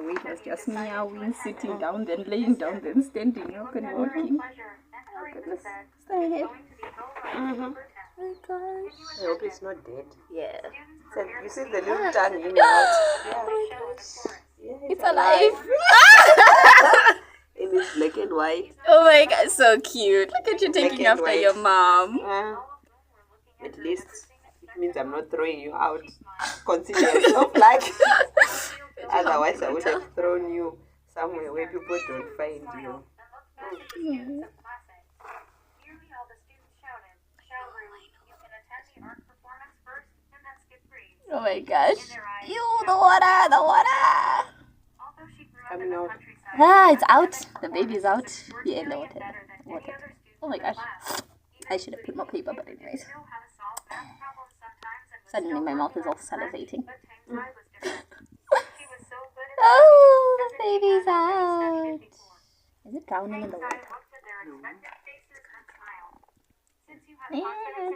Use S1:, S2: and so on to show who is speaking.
S1: way it was just meowing, sitting down, then laying down, then standing up and walking. Oh goodness. Stay ahead. Oh my gosh.
S2: I hope it's not dead.
S1: Yeah.
S2: So you see the little tongue in and out. Yeah.
S1: Oh my gosh.
S2: Yeah,
S1: It's alive.
S2: It is black and white.
S1: Oh my god, so cute. Look at you taking
S2: and
S1: after
S2: white.
S1: your mom.
S2: At least it means I'm not throwing you out. Consider yourself lucky. Otherwise, I would have thrown you somewhere where people don't find you.
S1: Mm. Oh my gosh. Ew, the water, the water.
S2: Coming out.
S1: Ah, it's out. The baby's out. Yeah, in the water. Oh my gosh. I should have put more paper, but anyways. Suddenly my mouth is all salivating. Oh, the baby's out. Is it drowning in the water?
S2: No.
S1: Yeah.